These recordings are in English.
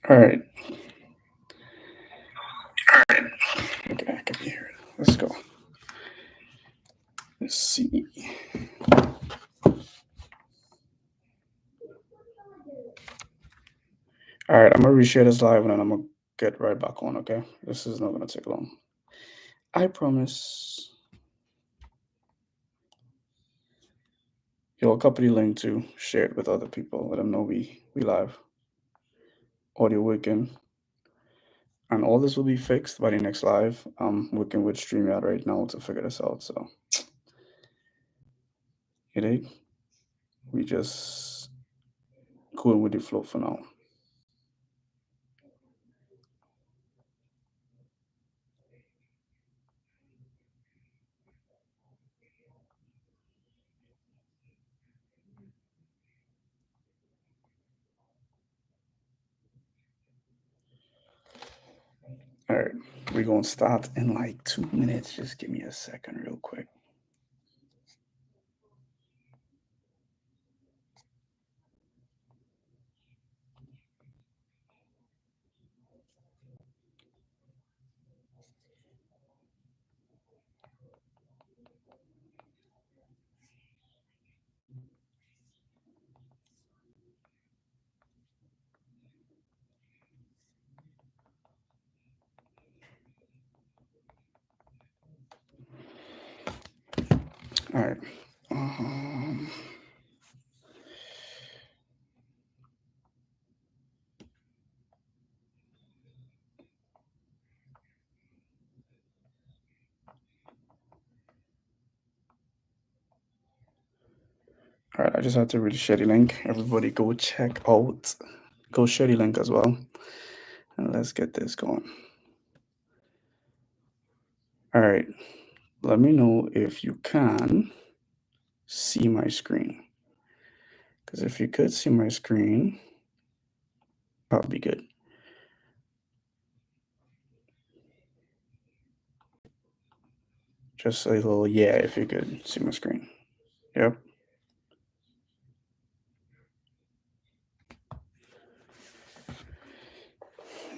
All right. Okay, I can hear it. Let's go. Let's see. All right, I'm gonna reshare this live and then I'm gonna get right back on. Okay, this is not gonna take long. I promise. You'll copy the link to share it with other people. Let them know we live audio working, and all this will be fixed by the next live. I'm working with StreamYard right now to figure this out. So it ain't. We just going with the flow for now. All right, we're gonna start in like 2 minutes. Just give me a second, real quick. All right. Um, all right, I just had to really share the link. Everybody go check out. Go share the link as well. And let's get this going. All right. Let me know if you can see my screen. Because if you could see my screen, that would be good. Just a little yeah if you could see my screen. Yep.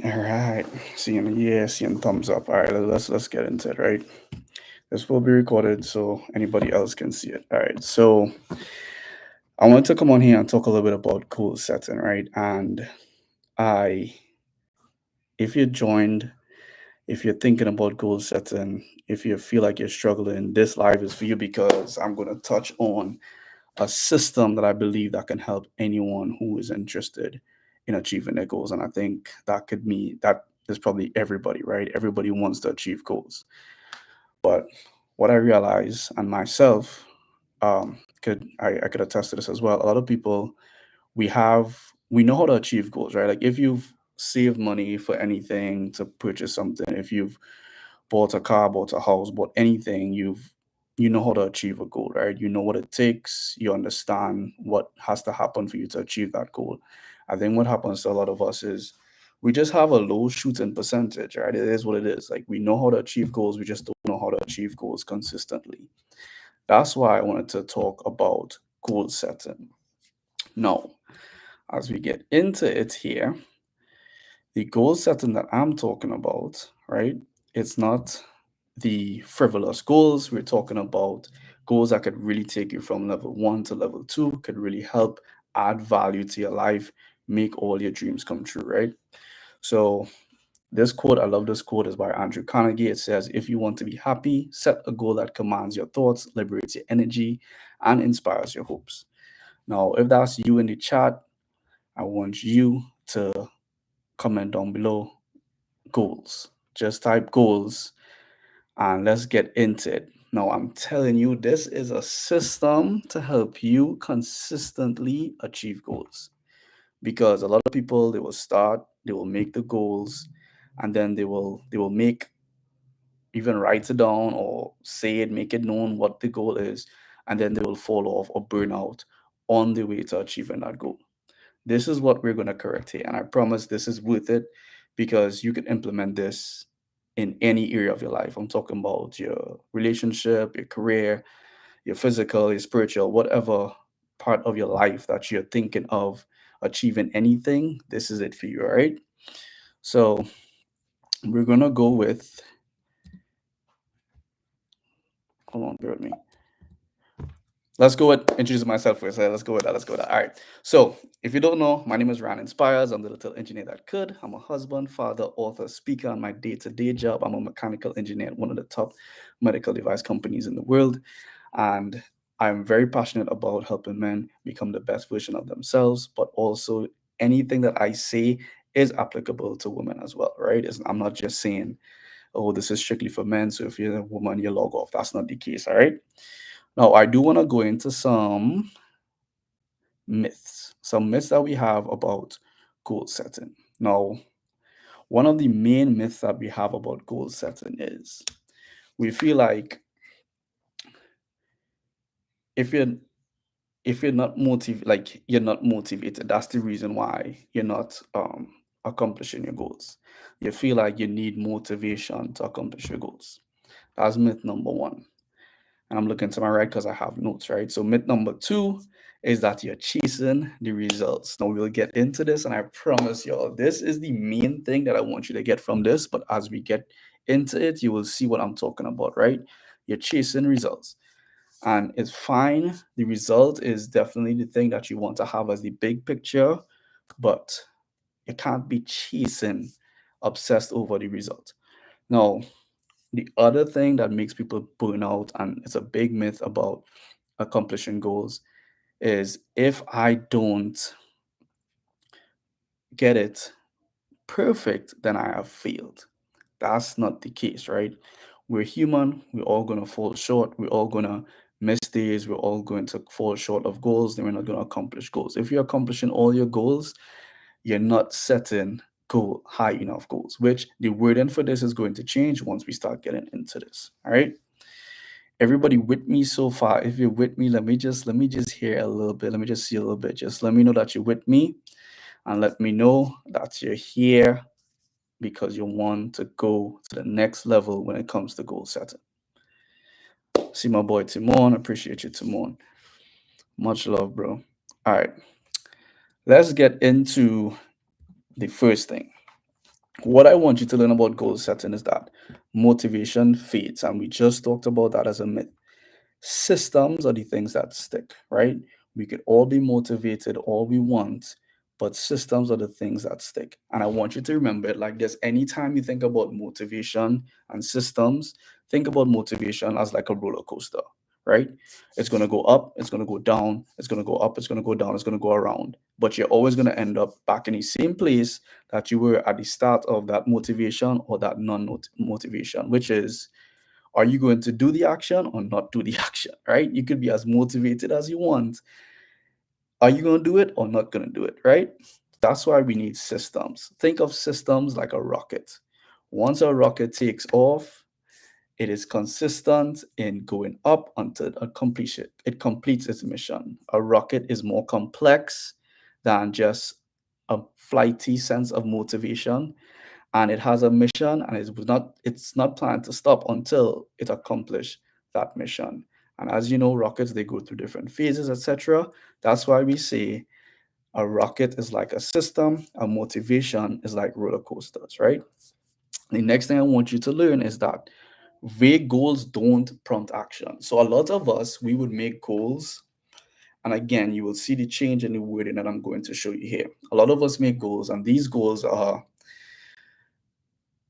All right. Seeing a yeah, seeing thumbs up. All right, let's get into it, right? This will be recorded so anybody else can see it. All right. So I want to come on here and talk a little bit about goal setting, right? And I if you joined, if you're thinking about goal setting, if you feel like you're struggling, this live is for you because I'm gonna touch on a system that I believe that can help anyone who is interested in achieving their goals. And I think that could mean that is probably everybody, right? Everybody wants to achieve goals. But what I realize and myself I could attest to this as well. A lot of people we know how to achieve goals, right? Like if you've saved money for anything to purchase something, if you've bought a car, bought a house, bought anything, you know how to achieve a goal, right? You know what it takes, you understand what has to happen for you to achieve that goal. I think what happens to a lot of us is we just have a low shooting percentage, right? It is what it is. Like we know how to achieve goals, we just don't know how to achieve goals consistently. That's why I wanted to talk about goal setting. Now, as we get into it here, the goal setting that I'm talking about, right? It's not the frivolous goals. We're talking about goals that could really take you from level one to level two, could really help add value to your life, make all your dreams come true, right? So, this quote, I love this quote, is by Andrew Carnegie. It says, if you want to be happy, set a goal that commands your thoughts, liberates your energy, and inspires your hopes. Now, if that's you in the chat, I want you to comment down below goals. Just type goals and let's get into it. Now, I'm telling you, this is a system to help you consistently achieve goals because a lot of people they will start, they will make the goals, and then they will make even write it down or say it, make it known what the goal is, and then they will fall off or burn out on the way to achieving that goal. This is what we're going to correct here. And I promise this is worth it because you can implement this in any area of your life. I'm talking about your relationship, your career, your physical, your spiritual, whatever part of your life that you're thinking of achieving anything. This is it for you, all right? So we're gonna go with, hold on, bear with me. Let's go with introducing myself first. Let's go with that. Let's go with that. All right. So, if you don't know, my name is RyianInspires. I'm the little engineer that could. I'm a husband, father, author, speaker. On my day-to-day job, I'm a mechanical engineer at one of the top medical device companies in the world, and I'm very passionate about helping men become the best version of themselves. But also, anything that I say is applicable to women as well. Right? I'm not just saying, "Oh, this is strictly for men." So if you're a woman, you log off. That's not the case. All right. Now, I do want to go into some myths that we have about goal setting. Now, one of the main myths that we have about goal setting is we feel like if you're if you're not you're not motivated, that's the reason why you're not accomplishing your goals. You feel like you need motivation to accomplish your goals. That's myth number one. And I'm looking to my right because I have notes, right? So myth number two is that you're chasing the results. Now we'll get into this, and I promise y'all, this is the main thing that I want you to get from this. But as we get into it, you will see what I'm talking about, right? You're chasing results. And it's fine. The result is definitely the thing that you want to have as the big picture, but you can't be chasing, obsessed over the result. Now, the other thing that makes people burn out, and it's a big myth about accomplishing goals, is if I don't get it perfect, then I have failed. That's not the case, right? We're human. We're all going to fall short. We're all going to miss days. We're all going to fall short of goals. Then we're not going to accomplish goals. If you're accomplishing all your goals, you're not setting high enough goals, which the wording for this is going to change once we start getting into this. All right. Everybody with me so far? If you're with me, let me just hear a little bit. Let me just see a little bit. Just let me know that you're with me, and let me know that you're here because you want to go to the next level when it comes to goal setting. See my boy Timon. Appreciate you, Timon. Much love, bro. All right, let's get into the first thing. What I want you to learn about goal setting is that motivation fades, and we just talked about that as a myth. Systems are the things that stick, right? We could all be motivated all we want, but systems are the things that stick. And I want you to remember it like this. Anytime you think about motivation and systems, think about motivation as like a roller coaster, right? It's going to go up, it's going to go down, it's going to go up, it's going to go down, it's going to go around. But you're always going to end up back in the same place that you were at the start of that motivation or that non motivation, which is, are you going to do the action or not do the action, right? You could be as motivated as you want. Are you going to do it or not going to do it, right? That's why we need systems. Think of systems like a rocket. Once a rocket takes off, it is consistent in going up until it completes its mission. A rocket is more complex than just a flighty sense of motivation, and it has a mission, and it's not planned to stop until it accomplishes that mission. And as you know, rockets, they go through different phases, etc. That's why we say a rocket is like a system, a motivation is like roller coasters, right? The next thing I want you to learn is that vague goals don't prompt action. So a lot of us, we would make goals, and again, you will see the change in the wording that I'm going to show you here. A lot of us make goals, and these goals are,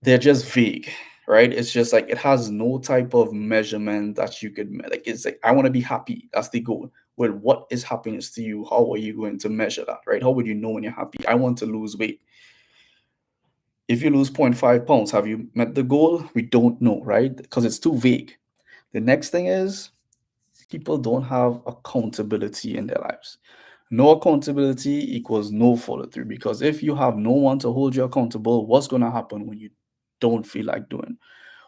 they're just vague, right? It's just like it has no type of measurement that you could like. It's like, I want to be happy. That's the goal. Well, what is happiness to you? How are you going to measure that, right? How would you know when you're happy? I want to lose weight. If you lose 0.5 pounds, have you met the goal? We don't know, right? Because it's too vague. The next thing is, people don't have accountability in their lives. No accountability equals no follow through, because if you have no one to hold you accountable, what's going to happen when you don't feel like doing?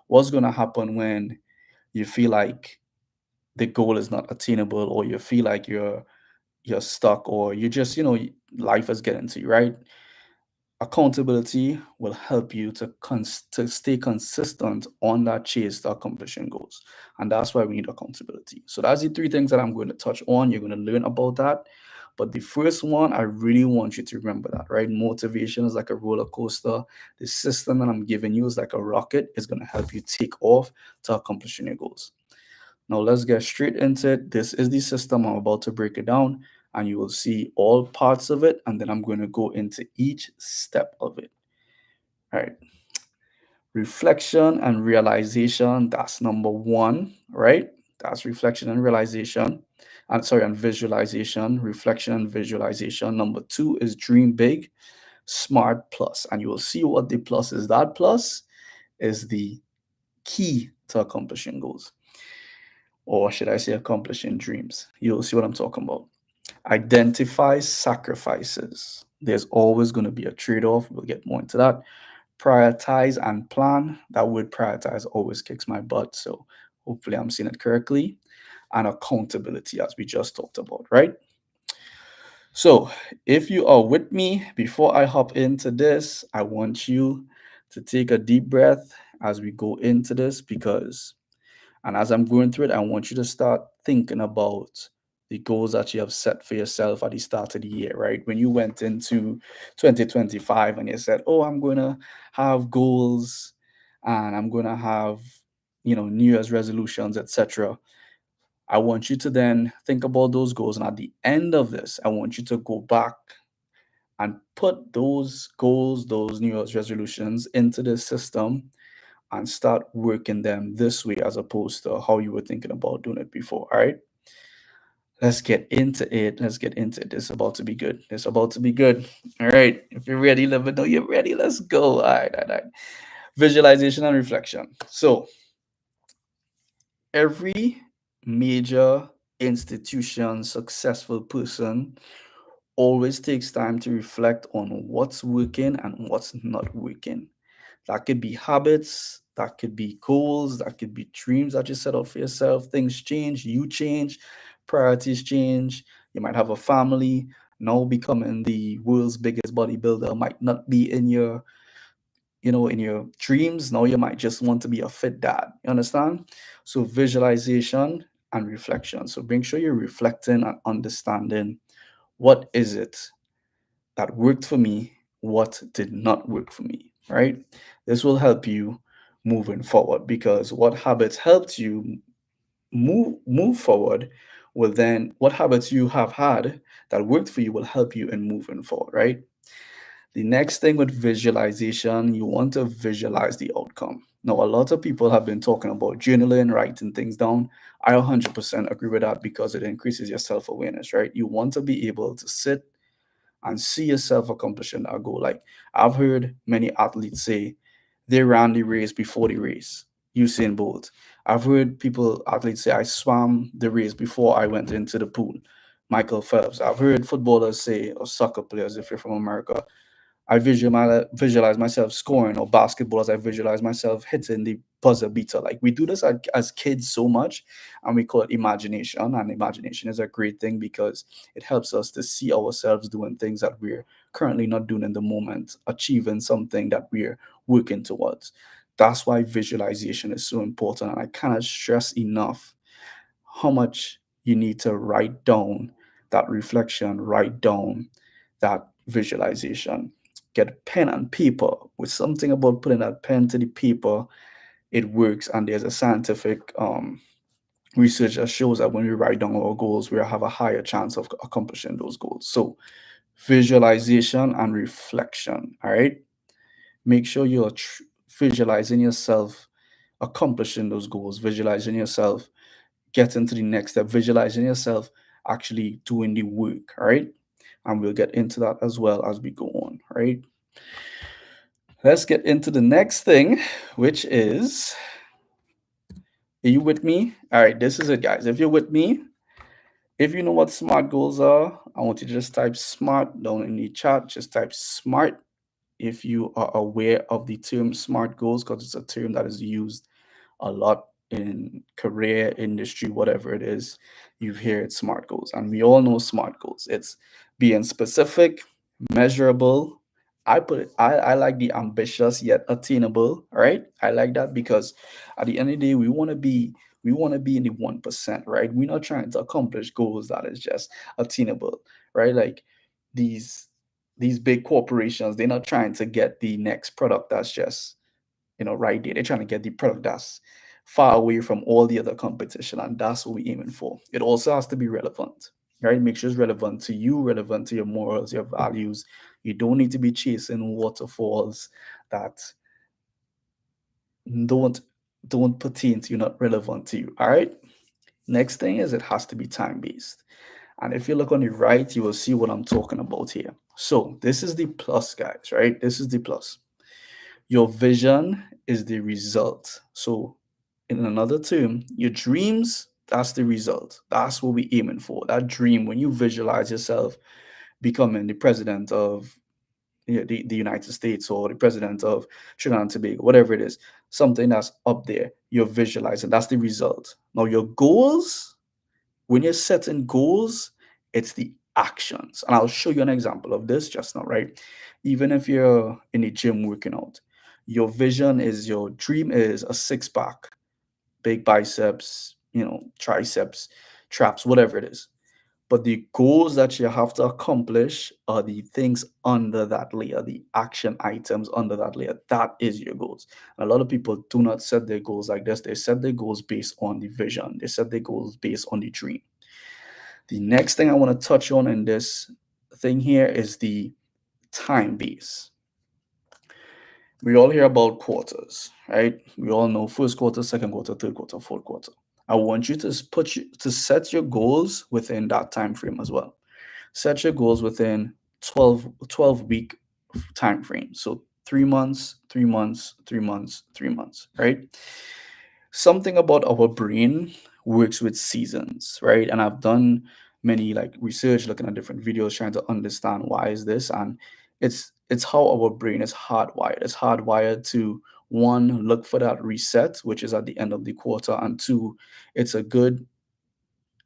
What's going to happen when you feel like the goal is not attainable, or you feel like you're stuck, or you just, life is getting to you, right? Accountability will help you to stay consistent on that chase to accomplishing goals. And that's why we need accountability. So that's the three things that I'm going to touch on. You're going to learn about that. But the first one, I really want you to remember that, right? Motivation is like a roller coaster. The system that I'm giving you is like a rocket. It's going to help you take off to accomplishing your goals. Now, let's get straight into it. This is the system. I'm about to break it down, and you will see all parts of it. And then I'm going to go into each step of it. All right. Reflection and realization, that's number one, right? That's reflection and realization. And sorry, and visualization, reflection and visualization. Number two is dream big, smart plus. And you will see what the plus is. That plus is the key to accomplishing goals, or should I say, accomplishing dreams. You'll see what I'm talking about. Identify sacrifices. There's always going to be a trade off. We'll get more into that. Prioritize and plan. That word prioritize always kicks my butt. So hopefully I'm seeing it correctly. And accountability, as we just talked about, right? So if you are with me, before I hop into this, I want you to take a deep breath as we go into this, because, and as I'm going through it, I want you to start thinking about the goals that you have set for yourself at the start of the year, right? When you went into 2025 and you said, oh, I'm going to have goals and I'm going to have, New Year's resolutions, etc. I want you to then think about those goals. And at the end of this, I want you to go back and put those goals, those New Year's resolutions into the system and start working them this way as opposed to how you were thinking about doing it before. All right. Let's get into it. Let's get into it. It's about to be good. It's about to be good. All right. If you're ready, let me know you're ready. Let's go. All right. All right. Visualization and reflection. So, every major institution, successful person always takes time to reflect on what's working and what's not working. That could be habits, that could be goals, that could be dreams that you set out for yourself. Things change, you change, priorities change. You might have a family. Now becoming the world's biggest bodybuilder might not be in your dreams. Now you might just want to be a fit dad. You understand? So visualization and reflection. So make sure you're reflecting and understanding what is it that worked for me, what did not work for me, right? This will help you moving forward, because what habits helped you move forward will then, what habits you have had that worked for you will help you in moving forward, right? The next thing with visualization, you want to visualize the outcome. Now, a lot of people have been talking about journaling, writing things down. I 100% agree with that because it increases your self awareness, right? You want to be able to sit and see yourself accomplishing that goal. Like, I've heard many athletes say they ran the race before the race. Usain Bolt. I've heard athletes say, I swam the race before I went into the pool. Michael Phelps. I've heard footballers say, or soccer players, if you're from America, I visualize myself scoring, or basketball, as I visualize myself hitting the buzzer beater. Like, we do this as kids so much, and we call it imagination. And imagination is a great thing because it helps us to see ourselves doing things that we're currently not doing in the moment, achieving something that we're working towards. That's why visualization is so important. And I cannot stress enough how much you need to write down that reflection, write down that visualization. Get pen and paper. With something about putting that pen to the paper, it works. And there's a scientific research that shows that when we write down our goals, we have a higher chance of accomplishing those goals. So, visualization and reflection. All right. Make sure you're visualizing yourself accomplishing those goals, visualizing yourself getting to the next step, visualizing yourself actually doing the work. All right. And we'll get into that as well as we go on. All right. Let's get into the next thing, which is, are you with me? All right, this is it, guys. If you're with me, if you know what SMART goals are, I want you to just type SMART down in the chat. Just type SMART if you are aware of the term SMART goals, because it's a term that is used a lot in career, industry, whatever it is. You hear it, SMART goals. And we all know SMART goals. It's being specific, measurable. I like the ambitious yet attainable. All right. I like that because at the end of the day, we want to be in the 1%, right? We're not trying to accomplish goals that is just attainable. right? Like these these big corporations, they're not trying to get the next product that's just, right there. They're trying to get the product that's far away from all the other competition, and that's what we're aiming for. It also has to be relevant, right? Make sure it's relevant to you, relevant to your morals, your values. You don't need to be chasing waterfalls that don't don't pertain to you, not relevant to you. All right. Next thing is it has to be time based. And if you look on the right, you will see what I'm talking about here. So this is the plus, guys, right? This is the plus. Your vision is the result. So, in another term, your dreams, that's the result. That's what we're aiming for. That dream, when you visualize yourself becoming the president of the United States or the president of Trinidad and Tobago, whatever it is, something that's up there, you're visualizing. That's the result. Now, your goals, when you're setting goals, it's the actions. And I'll show you an example of this just now, right? Even if you're in a gym working out, your vision is your dream is a six pack, big biceps, triceps, traps, whatever it is. But the goals that you have to accomplish are the things under that layer, the action items under that layer. That is your goals. And a lot of people do not set their goals like this. They set their goals based on the vision, they set their goals based on the dream. The next thing I want to touch on in this thing here is the time base. We all hear about quarters, right? We all know first quarter, second quarter, third quarter, fourth quarter. I want you to set your goals within that time frame as well. Set your goals within 12 week time frame. So 3 months, 3 months, 3 months, 3 months, right? Something about our brain works with seasons, right? And I've done many like research looking at different videos trying to understand why is this, and it's how our brain is hardwired. It's hardwired to, one, look for that reset, which is at the end of the quarter, and two, it's a good,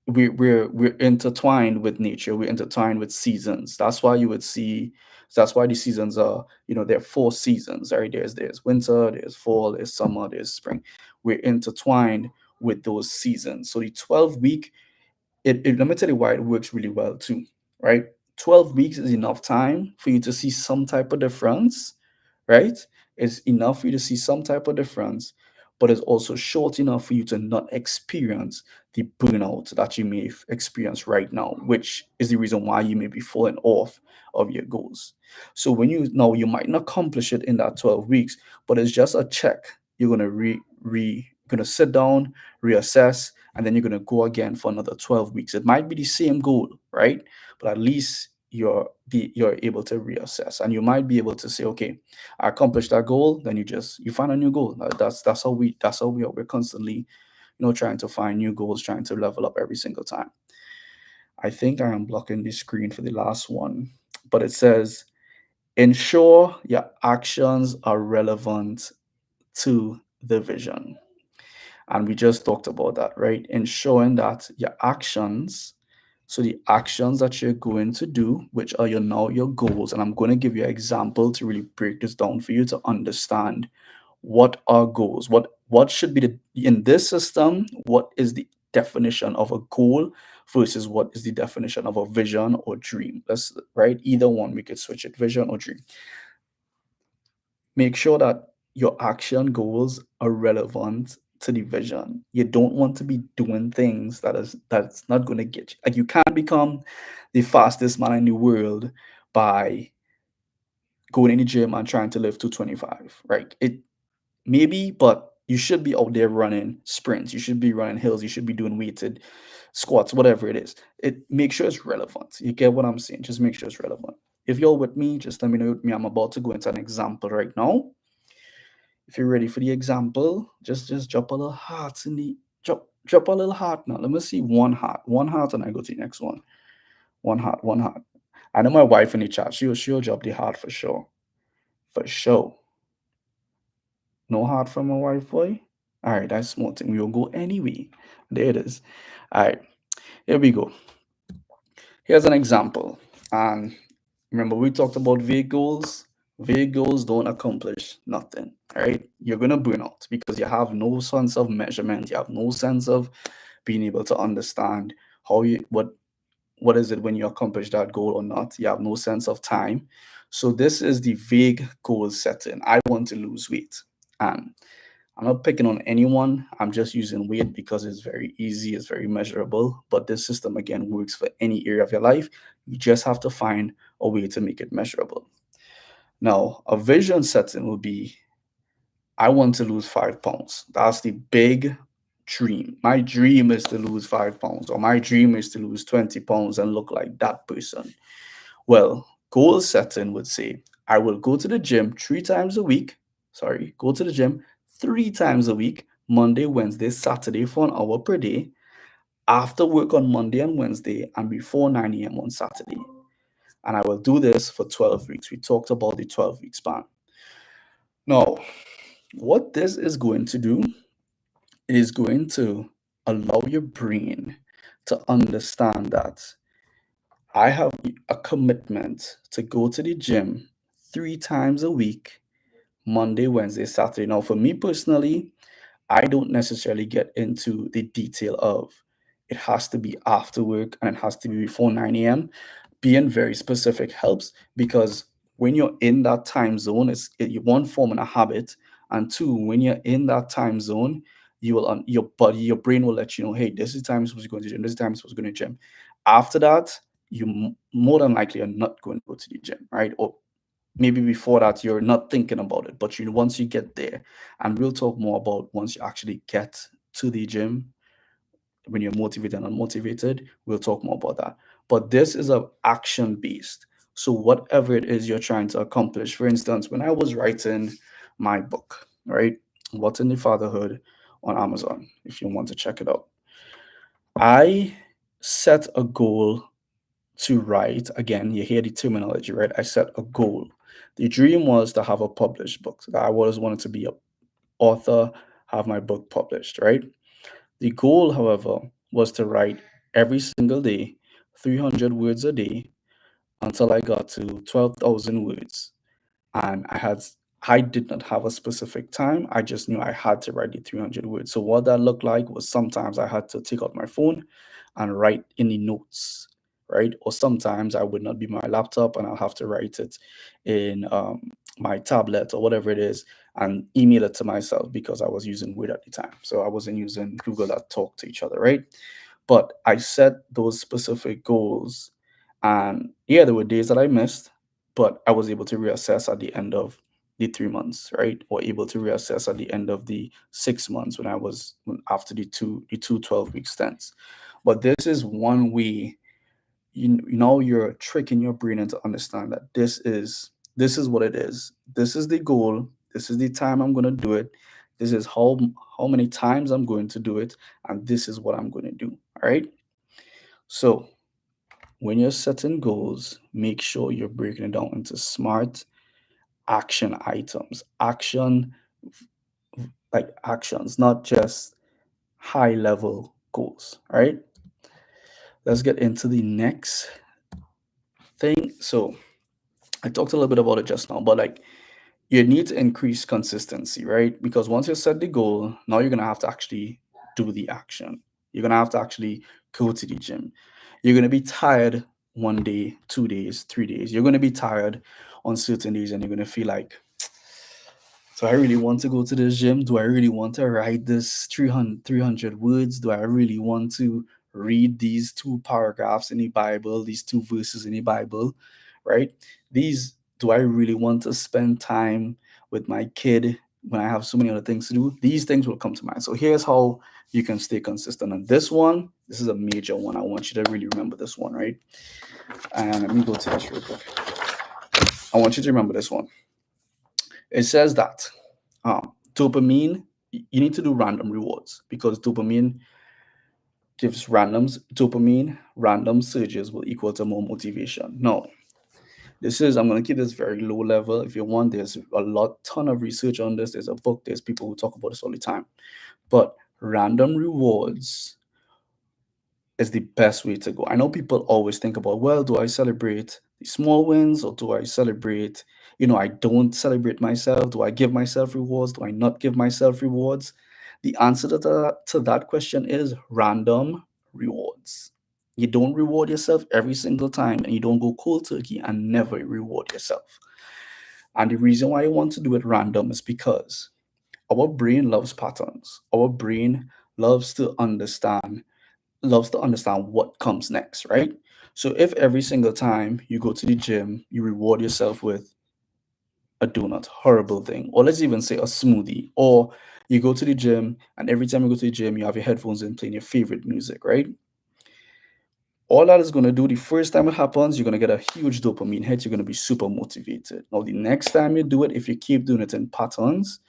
we're intertwined with nature, we're intertwined with seasons. That's why you would see, that's why the seasons are, there are four seasons, right? There's winter, there's fall, there's summer, there's spring. We're intertwined with those seasons. So the 12 week, let me tell you why it works really well too, right? 12 weeks is enough time for you to see some type of difference, right? It's enough for you to see some type of difference, but it's also short enough for you to not experience the burnout that you may experience right now, which is the reason why you may be falling off of your goals. So when you might not accomplish it in that 12 weeks, but it's just a check. You're gonna gonna sit down, reassess, and then you're gonna go again for another 12 weeks. It might be the same goal, right? But at least you're able to reassess, and you might be able to say, okay, I accomplished that goal. Then you find a new goal. That's how we are. We're constantly, trying to find new goals, trying to level up every single time. I think I am blocking the screen for the last one, but it says ensure your actions are relevant to the vision. And we just talked about that, right? Ensuring that your actions, so the actions that you're going to do, which are your goals, and I'm going to give you an example to really break this down for you to understand what are goals, what should be the, in this system, what is the definition of a goal versus what is the definition of a vision or dream. That's right. Either one, we could switch it, vision or dream. Make sure that your action goals are relevant to the vision. You don't want to be doing things that's not going to get you. Like, you can't become the fastest man in the world by going in the gym and trying to lift 225, right? It maybe, but you should be out there running sprints. You should be running hills. You should be doing weighted squats, whatever it is. It make sure it's relevant. You get what I'm saying? Just make sure it's relevant. If you're with me, just let me know with me. I'm about to go into an example right now. If you're ready for the example, just drop a little heart in the drop a little heart now. Let me see one heart, and I go to the next one. One heart, one heart. I know my wife in the chat. She'll drop the heart for sure, for sure. No heart from my wife, boy. All right, that's small thing. We will go anyway. There it is. All right, here we go. Here's an example. And remember, we talked about vague goals. Vague goals don't accomplish nothing. All right, you're gonna burn out because you have no sense of measurement. You have no sense of being able to understand how you what is it when you accomplish that goal or not. You have no sense of time. So this is the vague goal setting. I want to lose weight. And I'm not picking on anyone. I'm just using weight because it's very easy, it's very measurable. But this system again works for any area of your life. You just have to find a way to make it measurable. Now, a vision setting will be I want to lose 5 pounds. That's the big dream. My dream is to lose 5 pounds, or my dream is to lose 20 pounds and look like that person. Well, goal setting would say, I will go to the gym 3 times a week. Sorry, go to the gym 3 times a week, Monday, Wednesday, Saturday for an hour per day, after work on Monday and Wednesday, and before 9 a.m. on Saturday. And I will do this for 12 weeks. We talked about the 12-week span. Now, what this is going to do is going to allow your brain to understand that I have a commitment to go to the gym 3 times a week, Monday, Wednesday, Saturday. Now, for me personally, I don't necessarily get into the detail of it has to be after work and it has to be before 9 a.m. Being very specific helps because when you're in that time zone, one forming a habit, and two, when you're in that time zone, you will your body, your brain will let you know, hey, this is time I'm supposed to go to the gym. This is time I'm supposed to go to the gym. After that, you more than likely are not going to go to the gym, right? Or maybe before that you're not thinking about it, but once you get there, and we'll talk more about once you actually get to the gym, when you're motivated and unmotivated, we'll talk more about that. But this is a action based. So whatever it is you're trying to accomplish, for instance, when I was writing my book, right, What's in the Fatherhood, on Amazon, if you want to check it out, I set a goal to write. Again, you hear the terminology, right? I set a goal. The dream was to have a published book. I always wanted to be an author, have my book published, right? The goal, however, was to write every single day, 300 words a day, until I got to 12,000 words. And I did not have a specific time. I just knew I had to write the 300 words. So what that looked like was sometimes I had to take out my phone and write in the notes, right? Or sometimes I would not be my laptop and I'll have to write it in my tablet or whatever it is and email it to myself because I was using Word at the time. So I wasn't using Google that talk to each other, right? But I set those specific goals. And yeah, there were days that I missed, but I was able to reassess at the end of the 3 months, right? Or able to reassess at the end of the 6 months after the two 12-week stints. But this is one way, you're tricking your brain into understand that this is what it is. This is the goal. This is the time I'm going to do it. This is how many times I'm going to do it, and this is what I'm going to do. All right. So when you're setting goals, make sure you're breaking it down into smart action items. Like actions, not just high level goals. All right. Let's get into the next thing. So I talked a little bit about it just now, but like you need to increase consistency, right? Because once you set the goal, now you're gonna have to actually do the action. You're gonna have to actually go to the gym. You're gonna be tired one day, 2 days, 3 days. You're gonna be tired on certain days, and you're gonna feel like, do I really want to go to the gym? Do I really want to write this 300 words? Do I really want to read these 2 paragraphs in the Bible, these 2 verses in the Bible, right? These, do I really want to spend time with my kid when I have so many other things to do? These things will come to mind. So here's how you can stay consistent. And this is a major one. I want you to really remember this one, right? And let me go to this real quick. I want you to remember this one. It says that dopamine, you need to do random rewards because dopamine random surges will equal to more motivation. No, I'm going to keep this very low level. If you want, there's a ton of research on this. There's a book, there's people who talk about this all the time. But random rewards is the best way to go. I know people always think about, well, do I celebrate the small wins or do I celebrate, I don't celebrate myself. Do I give myself rewards? Do I not give myself rewards? The answer to that question is random rewards. You don't reward yourself every single time, and you don't go cold turkey and never reward yourself. And the reason why you want to do it random is because our brain loves patterns. Our brain loves to understand loves to understand what comes next, right? So if every single time you go to the gym, you reward yourself with a donut, horrible thing, or let's even say a smoothie, or you go to the gym and every time you go to the gym, you have your headphones in playing your favorite music, right? All that is going to do, the first time it happens, you're going to get a huge dopamine hit. You're going to be super motivated. Now, the next time you do it, if you keep doing it in patterns,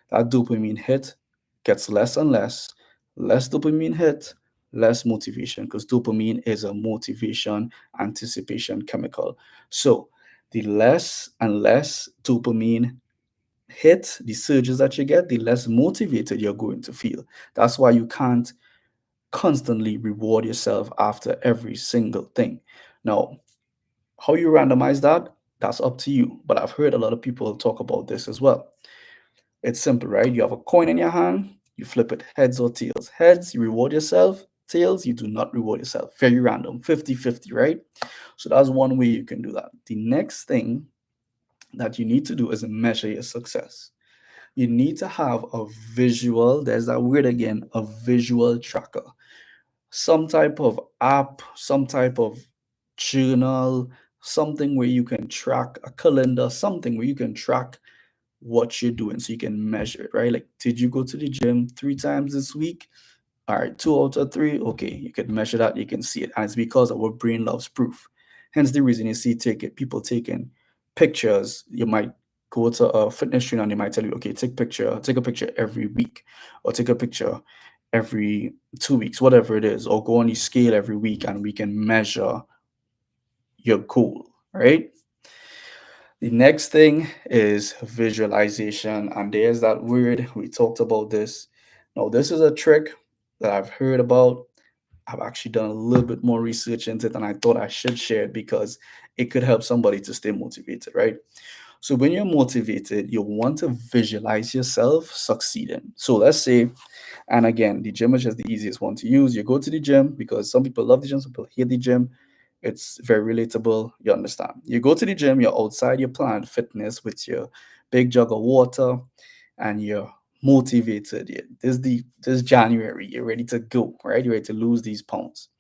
that dopamine hit gets less and less dopamine hit, less motivation, because dopamine is a motivation anticipation chemical. So the less and less dopamine hit, the surges that you get, the less motivated you're going to feel. That's why you can't constantly reward yourself after every single thing. Now, how you randomize that, that's up to you. But I've heard a lot of people talk about this as well. It's simple, right? You have a coin in your hand, you flip it heads or tails. Heads, you reward yourself. Tails, you do not reward yourself. Very random, 50-50, right? So that's one way you can do that. The next thing that you need to do is measure your success. You need to have a visual, there's that word again, a visual tracker. Some type of app, some type of journal, something where you can track a calendar, something where you can track what you're doing so you can measure it, right? Like, did you go to the gym 3 times this week? All right, 2 out of 3. Okay, you can measure that, you can see it. And it's because our brain loves proof. Hence the reason you see people taking pictures. You might go to a fitness trainer and they might tell you, okay, take a picture every week, or take a picture every 2 weeks, whatever it is, or go on the scale every week and we can measure your goal, right? The next thing is visualization, and there's that word. We talked about this. Now, this is a trick that I've heard about. I've actually done a little bit more research into it, and I thought I should share it because it could help somebody to stay motivated, right? So, when you're motivated, you want to visualize yourself succeeding. So, let's say, and again, the gym is just the easiest one to use. You go to the gym because some people love the gym, some people hate the gym. It's very relatable. You understand. You go to the gym, you're outside your Planet Fitness with your big jug of water, and you're motivated. This January, you're ready to go, right? You're ready to lose these pounds.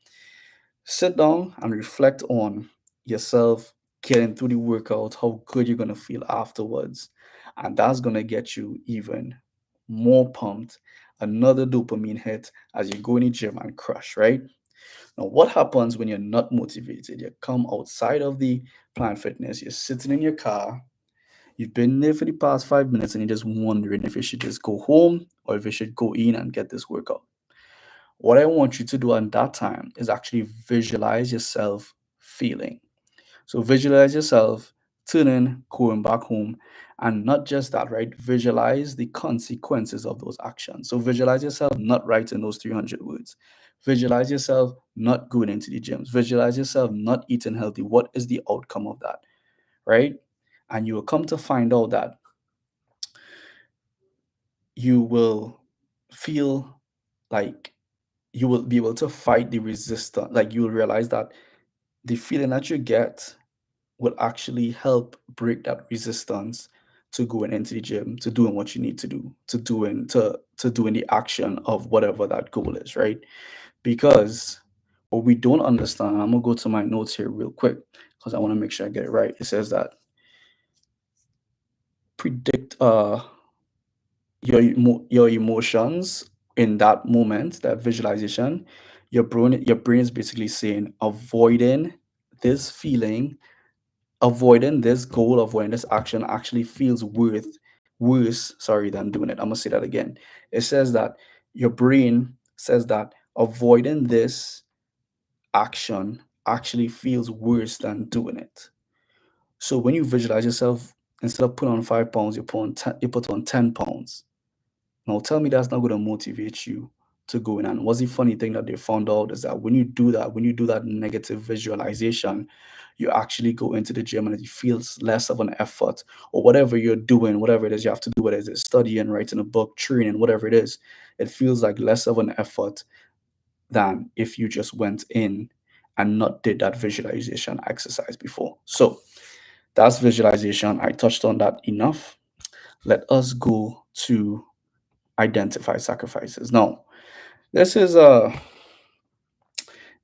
Sit down and reflect on yourself getting through the workout, how good you're gonna feel afterwards. And that's gonna get you even more pumped. Another dopamine hit as you go in the gym and crush, right? Now, what happens when you're not motivated? You come outside of the Planet Fitness, you're sitting in your car, you've been there for the past 5 minutes, and you're just wondering if you should just go home or if you should go in and get this workout. What I want you to do at that time is actually visualize yourself feeling. So visualize yourself turning, going back home, and not just that, right? Visualize the consequences of those actions. So visualize yourself not writing those 300 words. Visualize yourself not going into the gyms. Visualize yourself not eating healthy. What is the outcome of that, right? And you will come to find out that you will feel like you will be able to fight the resistance. Like, you will realize that the feeling that you get will actually help break that resistance to going into the gym, to doing what you need to do, to doing the action of whatever that goal is, right? Because what we don't understand, I'm gonna go to my notes here real quick because I want to make sure I get it right. It says that predict your emotions in that moment, that visualization. Your brain is basically saying this feeling avoiding this goal, avoiding this action actually feels worse, sorry, than doing it. I'm gonna say that again. It says that your brain says that avoiding this action actually feels worse than doing it. So when you visualize yourself, instead of putting on 5 pounds, you put on 10 pounds. Now tell me that's not going to motivate you to go in. And what's the funny thing that they found out is that when you do that negative visualization, you actually go into the gym and it feels less of an effort, or whatever you're doing, whatever it is you have to do, whether it's studying, writing a book, training, whatever it is, it feels like less of an effort than if you just went in and not did that visualization exercise before. So that's visualization. I touched on that enough. Let us go to identify sacrifices. Now, this is a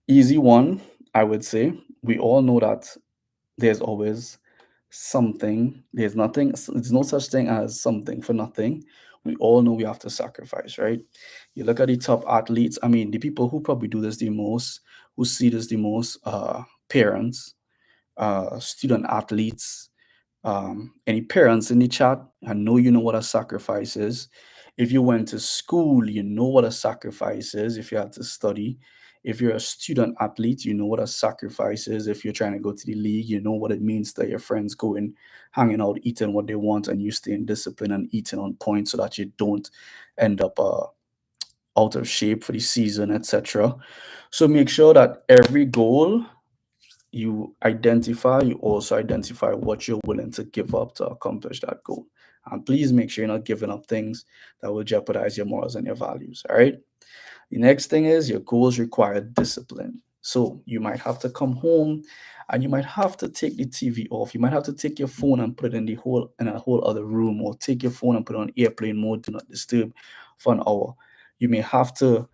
easy one, I would say. We all know that there's always something. There's no such thing as something for nothing. We all know we have to sacrifice, right? You look at the top athletes, I mean, the people who probably do this the most, who see this the most, parents, student athletes, any parents in the chat, I know you know what a sacrifice is. If you went to school, you know what a sacrifice is. If you had to study, if you're a student athlete, you know what a sacrifice is. If you're trying to go to the league, you know what it means that your friends going, hanging out, eating what they want, and you stay in discipline and eating on point so that you don't end up out of shape for the season, etc. So make sure that every goal you also identify what you're willing to give up to accomplish that goal. And please make sure you're not giving up things that will jeopardize your morals and your values. All right. The next thing is your goals require discipline. So you might have to come home and you might have to take the TV off. You might have to take your phone and put it in a whole other room, or take your phone and put it on airplane mode, do not disturb for an hour. You may have to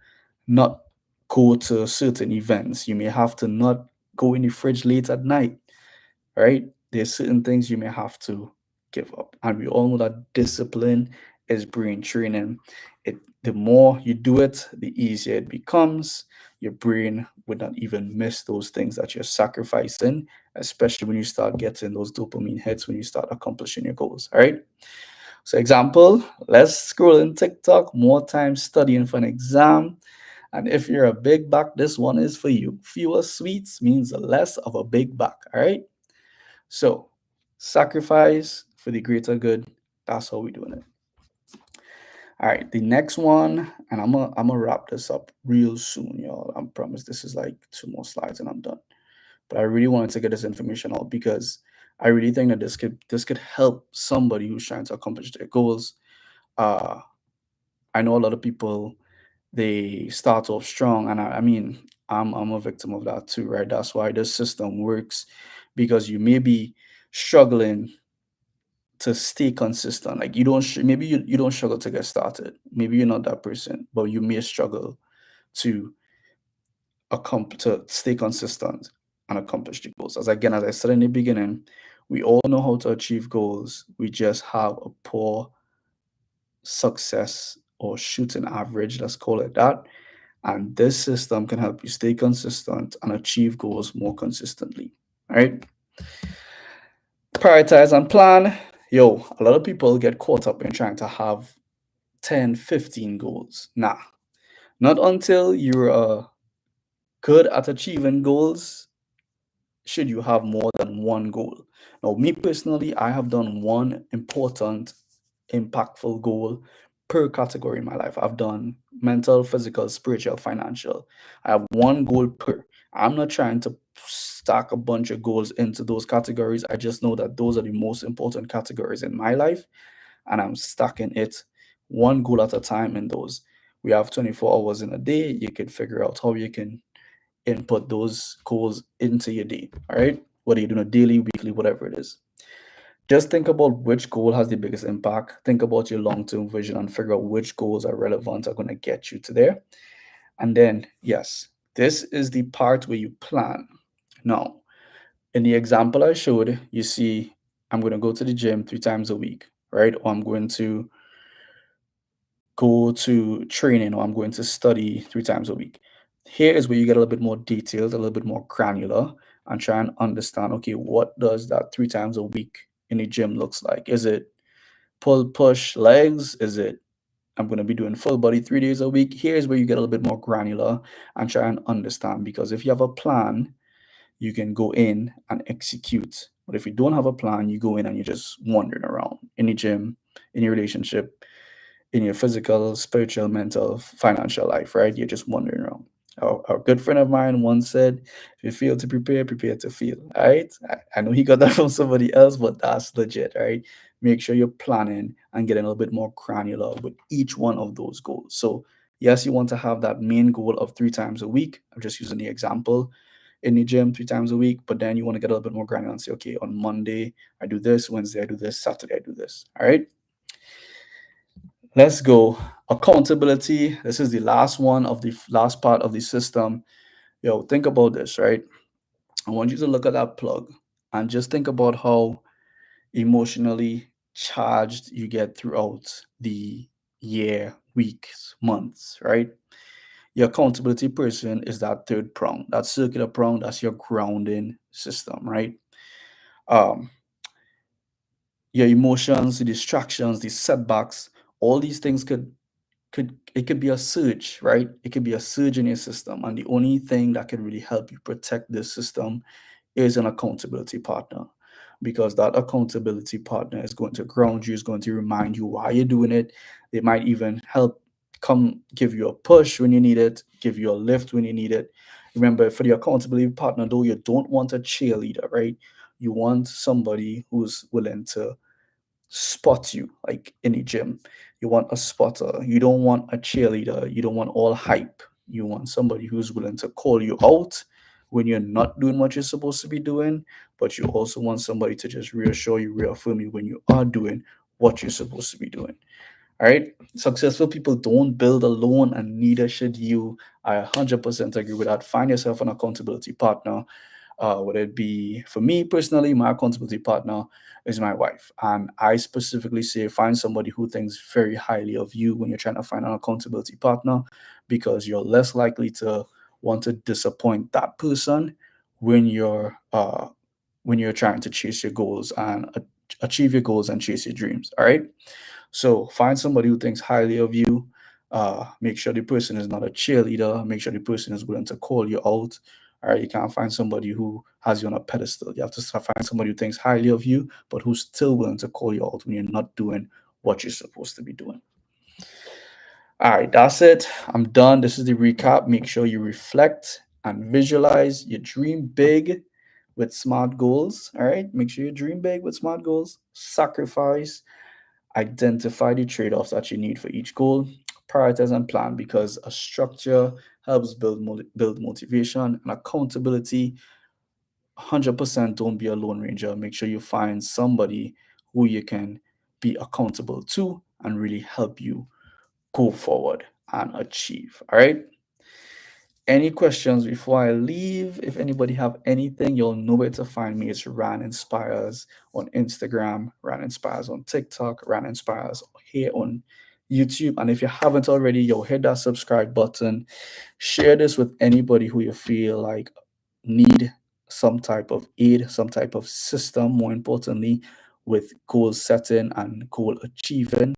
not go to certain events. You may have to not go in the fridge late at night, right? There's certain things you may have to give up. And we all know that discipline is brain training. The more you do it, the easier it becomes. Your brain would not even miss those things that you're sacrificing, especially when you start getting those dopamine hits when you start accomplishing your goals. All right. So, example, let's scroll in TikTok, more time studying for an exam. And if you're a big back, this one is for you. Fewer sweets means less of a big back. All right. So, sacrifice for the greater good. That's how we're doing it. All right. The next one, and I'm gonna wrap this up real soon, y'all. I promise this is like two more slides and I'm done. But I really wanted to get this information out because I really think that this could help somebody who's trying to accomplish their goals. Uh, I know a lot of people, they start off strong, and I mean, I'm a victim of that too, right? That's why this system works, because you may be struggling to stay consistent. Like, you don't maybe you don't struggle to get started. Maybe you're not that person, but you may struggle to to stay consistent and accomplish the goals. As I said in the beginning, we all know how to achieve goals. We just have a poor success or shooting average, let's call it that. And this system can help you stay consistent and achieve goals more consistently. All right. Prioritize and plan. Yo, a lot of people get caught up in trying to have 10, 15 goals. Nah, not until you're good at achieving goals should you have more than one goal. Now, me personally, I have done one important, impactful goal per category in my life. I've done mental, physical, spiritual, financial. I have one goal per. I'm not trying to stack a bunch of goals into those categories. I just know that those are the most important categories in my life, and I'm stacking it one goal at a time in those. We have 24 hours in a day. You could figure out how you can input those goals into your day. All right. Whether you're doing a daily, weekly, whatever it is. Just think about which goal has the biggest impact. Think about your long term vision and figure out which goals are relevant, are going to get you to there. And then, yes, this is the part where you plan. Now, in the example I showed, you see, I'm going to go to the gym 3 times a week, right? Or I'm going to go to training, or I'm going to study 3 times a week. Here is where you get a little bit more detailed, a little bit more granular, and try and understand, okay, what does that 3 times a week in the gym looks like? Is it pull, push, legs? Is it I'm going to be doing full body 3 days a week? Here's where you get a little bit more granular and try and understand, because if you have a plan, you can go in and execute. But if you don't have a plan, you go in and you're just wandering around in the gym, in your relationship, in your physical, spiritual, mental, financial life, right? You're just wandering around. A good friend of mine once said, if you fail to prepare, prepare to fail. All right. I know he got that from somebody else, but that's legit, right? Make sure you're planning and getting a little bit more granular with each one of those goals. So, yes, you want to have that main goal of 3 times a week. I'm just using the example. in the gym 3 times a week, but then you want to get a little bit more granular and say, okay, on Monday I do this, Wednesday I do this, Saturday I do this. All right. Let's go. Accountability. This is the last one of the last part of the system. Yo, think about this, right? I want you to look at that plug and just think about how emotionally charged you get throughout the year, weeks, months, right? Your accountability person is that third prong, that circular prong, that's your grounding system, right? Um, your emotions, the distractions, the setbacks, all these things could be a surge, right? It could be a surge in your system. And the only thing that can really help you protect this system is an accountability partner, because that accountability partner is going to ground you, is going to remind you why you're doing it. They might even help come give you a push when you need it, give you a lift when you need it. Remember, for the accountability partner, though, you don't want a cheerleader, right? You want somebody who's willing to spot you, like in a gym. You want a spotter. You don't want a cheerleader. You don't want all hype. You want somebody who's willing to call you out when you're not doing what you're supposed to be doing, but you also want somebody to just reassure you, reaffirm you when you are doing what you're supposed to be doing. All right. Successful people don't build alone, and neither should you. I 100% agree with that. Find yourself an accountability partner. Whether it be for me personally, my accountability partner is my wife. And I specifically say find somebody who thinks very highly of you when you're trying to find an accountability partner, because you're less likely to want to disappoint that person when you're trying to chase your goals and achieve your goals and chase your dreams. All right. So find somebody who thinks highly of you. Make sure the person is not a cheerleader. Make sure the person is willing to call you out. All right, you can't find somebody who has you on a pedestal. You have to find somebody who thinks highly of you, but who's still willing to call you out when you're not doing what you're supposed to be doing. All right, that's it. I'm done. This is the recap. Make sure you reflect and visualize. You dream big with smart goals. All right, make sure you dream big with smart goals. Sacrifice. Identify the trade-offs that you need for each goal. Prioritize and plan, because a structure helps build motivation and accountability. 100% don't be a lone ranger. Make sure you find somebody who you can be accountable to and really help you go forward and achieve. All right. Any questions before I leave? If anybody have anything, you'll know where to find me. It's RyianInspires on Instagram, RyianInspires on TikTok, RyianInspires here on YouTube. And if you haven't already, you'll hit that subscribe button. Share this with anybody who you feel like need some type of aid, some type of system, more importantly, with goal setting and goal achieving.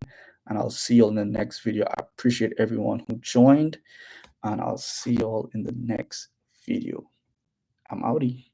And I'll see you in the next video. I appreciate everyone who joined, and I'll see you all in the next video. I'm outie.